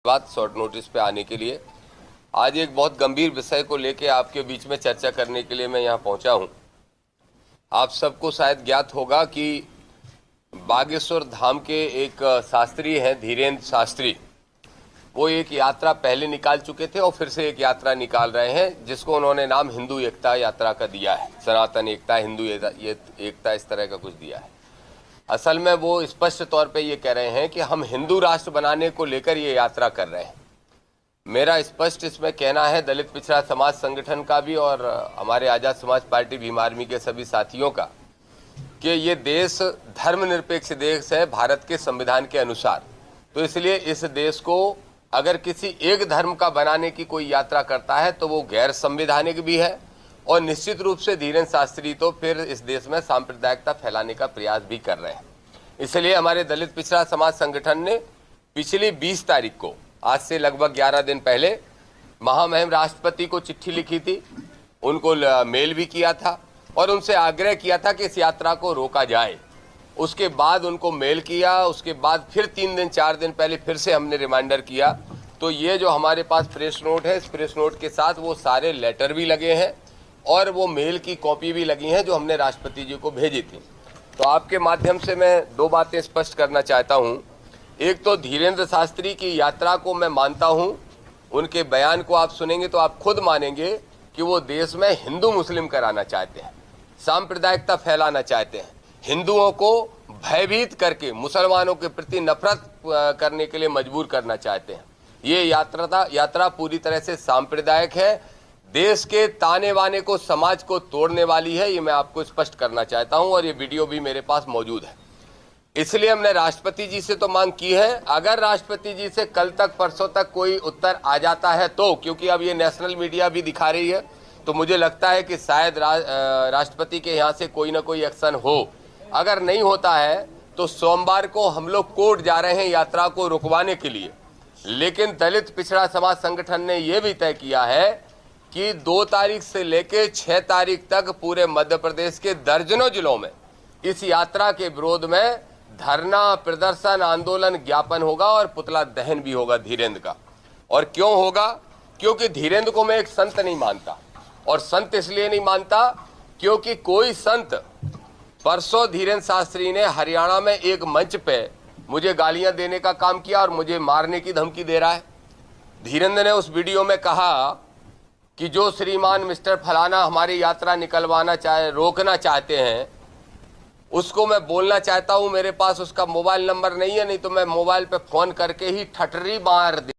बात short notice पे आने के लिए। आज एक बहुत गंभीर विषय को लेके आपके बीच में चर्चा करने के लिए मैं यहाँ पहुँचा हूँ। आप सबको शायद ज्ञात होगा कि बागेश्वर धाम के एक शास्त्री हैं, धीरेन्द्र शास्त्री, वो एक यात्रा पहले निकाल चुके थे और फिर से एक यात्रा निकाल रहे हैं, जिसको उन्होंने नाम हिंदू एकता यात्रा का दिया है। सनातन एकता, हिंदू एकता, इस तरह का कुछ दिया है। असल में वो स्पष्ट तौर पे ये कह रहे हैं कि हम हिंदू राष्ट्र बनाने को लेकर ये यात्रा कर रहे हैं। मेरा स्पष्ट इसमें कहना है, दलित पिछड़ा समाज संगठन का भी और हमारे आज़ाद समाज पार्टी भीम आर्मी के सभी साथियों का, कि ये देश धर्मनिरपेक्ष देश है भारत के संविधान के अनुसार। तो इसलिए इस देश को अगर किसी एक धर्म का बनाने की कोई यात्रा करता है तो वो गैर संवैधानिक भी है, और निश्चित रूप से धीरेन्द्र शास्त्री तो फिर इस देश में सांप्रदायिकता फैलाने का प्रयास भी कर रहे हैं। इसलिए हमारे दलित पिछड़ा समाज संगठन ने पिछली 20 तारीख को, आज से लगभग 11 दिन पहले, महामहिम राष्ट्रपति को चिट्ठी लिखी थी, उनको मेल भी किया था और उनसे आग्रह किया था कि इस यात्रा को रोका जाए। उसके बाद उनको मेल किया, उसके बाद फिर 3 दिन 4 दिन पहले फिर से हमने रिमाइंडर किया। तो ये जो हमारे पास प्रेस नोट है, इस प्रेस नोट के साथ वो सारे लेटर भी लगे हैं और वो मेल की कॉपी भी लगी हैं जो हमने राष्ट्रपति जी को भेजी थी। तो आपके माध्यम से मैं 2 बातें स्पष्ट करना चाहता हूँ। एक तो धीरेन्द्र शास्त्री की यात्रा को मैं मानता हूँ, उनके बयान को आप सुनेंगे तो आप खुद मानेंगे कि वो देश में हिंदू मुस्लिम कराना चाहते हैं, सांप्रदायिकता फैलाना चाहते हैं, हिंदुओं को भयभीत करके मुसलमानों के प्रति नफरत करने के लिए मजबूर करना चाहते हैं। ये यात्रा पूरी तरह से सांप्रदायिक है, देश के ताने बाने को, समाज को तोड़ने वाली है। ये मैं आपको स्पष्ट करना चाहता हूं और ये वीडियो भी मेरे पास मौजूद है। इसलिए हमने राष्ट्रपति जी से तो मांग की है। अगर राष्ट्रपति जी से कल तक परसों तक कोई उत्तर आ जाता है तो, क्योंकि अब ये नेशनल मीडिया भी दिखा रही है, तो मुझे लगता है कि शायद राष्ट्रपति के यहाँ से कोई ना कोई एक्शन हो। अगर नहीं होता है तो सोमवार को हम लोग कोर्ट जा रहे हैं यात्रा को रुकवाने के लिए। लेकिन दलित पिछड़ा समाज संगठन ने यह भी तय किया है कि 2 तारीख से लेकर 6 तारीख तक पूरे मध्य प्रदेश के दर्जनों जिलों में इस यात्रा के विरोध में धरना, प्रदर्शन, आंदोलन, ज्ञापन होगा और पुतला दहन भी होगा धीरेन्द्र का। और क्यों होगा? क्योंकि धीरेन्द्र को मैं एक संत नहीं मानता, और संत इसलिए नहीं मानता क्योंकि कोई संत, परसों धीरेन्द्र शास्त्री ने हरियाणा में एक मंच पे मुझे गालियां देने का काम किया और मुझे मारने की धमकी दे रहा है। धीरेन्द्र ने उस वीडियो में कहा कि जो श्रीमान मिस्टर फलाना हमारी यात्रा रोकना चाहते हैं, उसको मैं बोलना चाहता हूं, मेरे पास उसका मोबाइल नंबर नहीं है, नहीं तो मैं मोबाइल पे फोन करके ही ठटरी मार